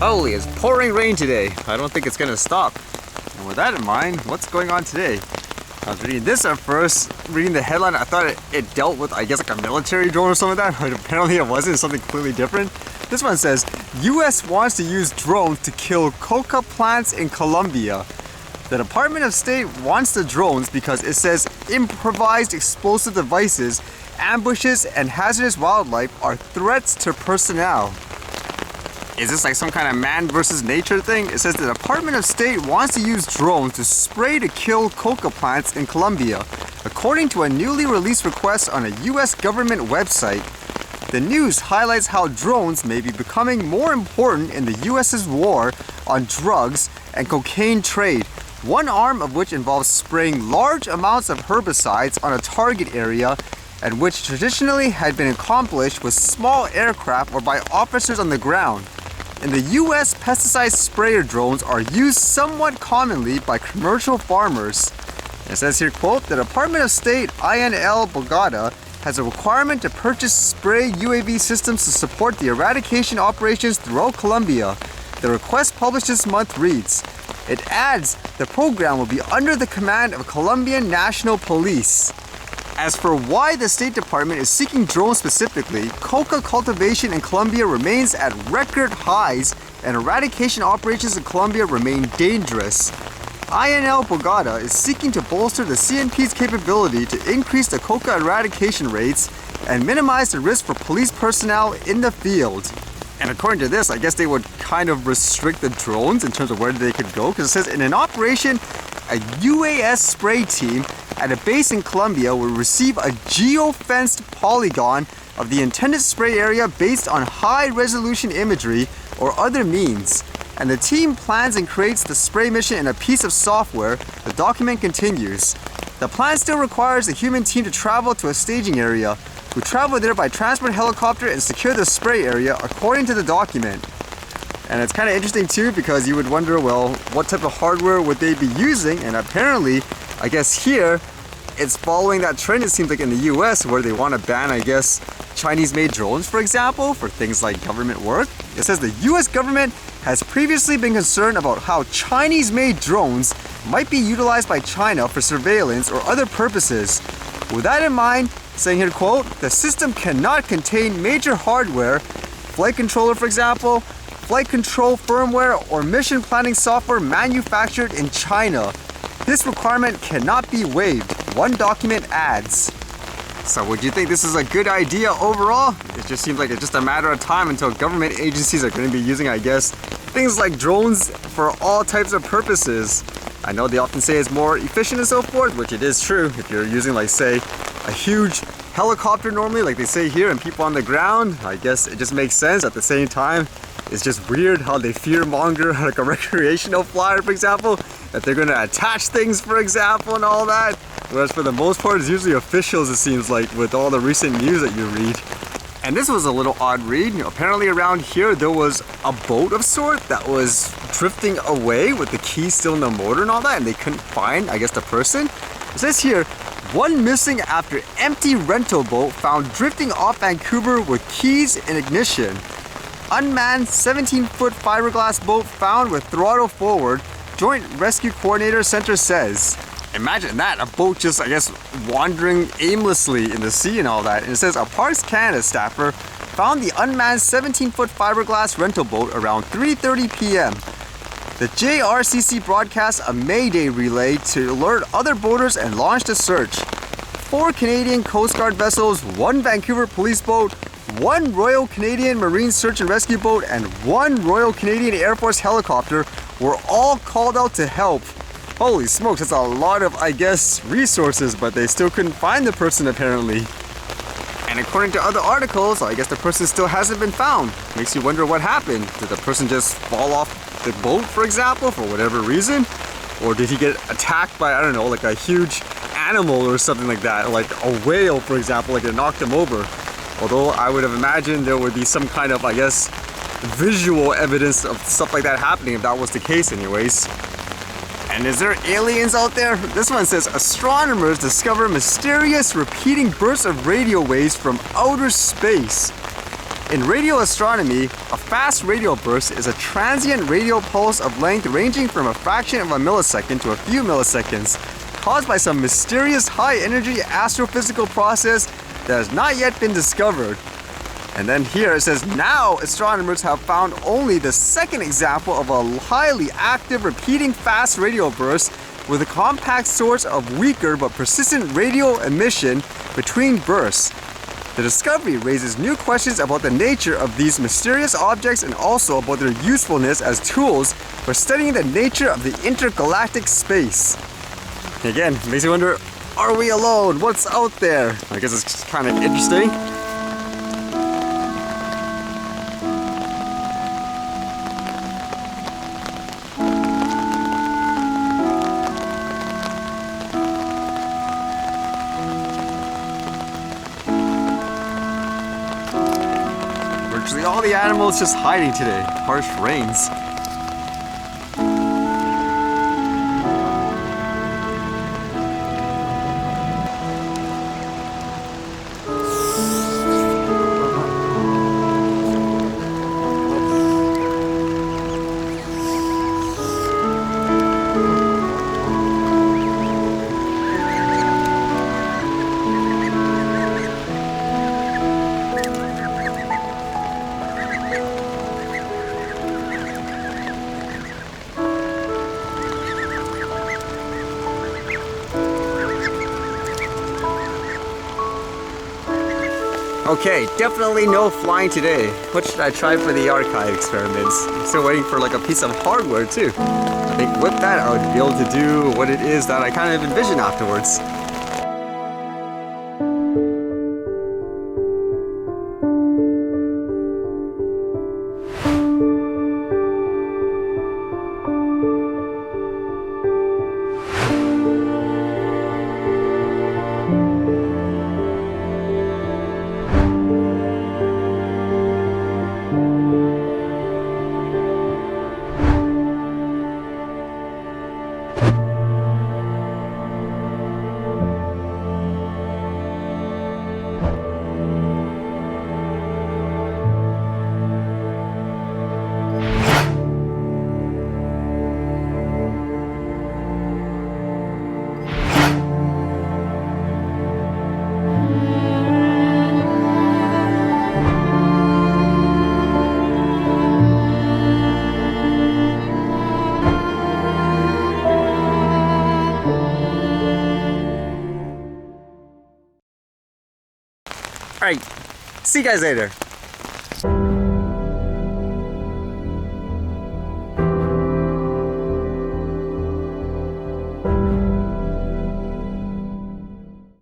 Holy, it's pouring rain today. I don't think it's gonna stop. And with that in mind, what's going on today? I was reading this at first, reading the headline, I thought it dealt with, I guess, like a military drone or something like that, but apparently it wasn't. It's something completely different. This one says, U.S. wants to use drones to kill coca plants in Colombia. The Department of State wants the drones because it says improvised explosive devices, ambushes, and hazardous wildlife are threats to personnel. Is this like some kind of man versus nature thing? It says the Department of State wants to use drones to spray to kill coca plants in Colombia, according to a newly released request on a U.S. government website. The news highlights how drones may be becoming more important in the U.S.'s war on drugs and cocaine trade, one arm of which involves spraying large amounts of herbicides on a target area, and which traditionally had been accomplished with small aircraft or by officers on the ground. In the U.S., pesticide sprayer drones are used somewhat commonly by commercial farmers. It says here, quote, the Department of State, INL Bogota, has a requirement to purchase spray UAV systems to support the eradication operations throughout Colombia. The request published this month reads, it adds the program will be under the command of Colombian National Police. As for why the State Department is seeking drones specifically, coca cultivation in Colombia remains at record highs and eradication operations in Colombia remain dangerous. INL Bogota is seeking to bolster the CNP's capability to increase the coca eradication rates and minimize the risk for police personnel in the field. And according to this, I guess they would kind of restrict the drones in terms of where they could go, because it says in an operation, a UAS spray team at a base in Colombia will receive a geo-fenced polygon of the intended spray area based on high-resolution imagery or other means. And the team plans and creates the spray mission in a piece of software. The document continues. The plan still requires a human team to travel to a staging area, who travel there by transport helicopter and secure the spray area according to the document. And it's kind of interesting too, because you would wonder, well, what type of hardware would they be using? And apparently, I guess here, it's following that trend, it seems like in the US, where they want to ban, I guess, Chinese-made drones, for example, for things like government work. It says the US government has previously been concerned about how Chinese-made drones might be utilized by China for surveillance or other purposes. With that in mind, saying here, quote, the system cannot contain major hardware, flight controller, for example, flight control firmware, or mission planning software manufactured in China. This requirement cannot be waived, one document adds. So would you think this is a good idea overall? It just seems like it's just a matter of time until government agencies are going to be using, I guess, things like drones for all types of purposes. I know they often say it's more efficient and so forth, which it is true. If you're using, like, say, a huge helicopter normally, like they say here, and people on the ground, I guess it just makes sense. At the same time, it's just weird how they fear-monger like a recreational flyer, for example, that they're going to attach things, for example, and all that. Whereas for the most part, it's usually officials, it seems like, with all the recent news that you read. And this was a little odd read. Apparently around here, there was a boat of sort that was drifting away with the key still in the motor and all that, and they couldn't find, I guess, the person. It says here, one missing after empty rental boat found drifting off Vancouver with keys in ignition. Unmanned 17-foot fiberglass boat found with throttle forward, Joint Rescue Coordinator Center says. Imagine that, a boat just, I guess, wandering aimlessly in the sea and all that. And it says a Parks Canada staffer found the unmanned 17-foot fiberglass rental boat around 3:30 p.m. The JRCC broadcast a Mayday relay to alert other boaters and launched a search. 4 Canadian Coast Guard vessels, 1 Vancouver police boat, 1 Royal Canadian Marine Search and Rescue boat, and 1 Royal Canadian Air Force helicopter were all called out to help. Holy smokes, that's a lot of, I guess, resources, but they still couldn't find the person apparently. And according to other articles, I guess the person still hasn't been found. Makes you wonder what happened. Did the person just fall off the boat, for example, for whatever reason? Or did he get attacked by, I don't know, like a huge animal or something like that? Like a whale, for example, like it knocked him over. Although I would have imagined there would be some kind of, I guess, visual evidence of stuff like that happening if that was the case anyways. And is there aliens out there? This one says, astronomers discover mysterious repeating bursts of radio waves from outer space. In radio astronomy, a fast radio burst is a transient radio pulse of length ranging from a fraction of a millisecond to a few milliseconds, caused by some mysterious high-energy astrophysical process that has not yet been discovered. And then here it says, now astronomers have found only the second example of a highly active repeating fast radio burst with a compact source of weaker but persistent radio emission between bursts. The discovery raises new questions about the nature of these mysterious objects and also about their usefulness as tools for studying the nature of the intergalactic space. Again, makes you wonder, are we alone? What's out there? I guess it's kind of interesting. Virtually all the animals just hiding today. Harsh rains. Okay, definitely no flying today. What should I try for the archive experiments? I'm still waiting for like a piece of hardware too. I think with that I would be able to do what it is that I kind of envision afterwards. Alright, see you guys later.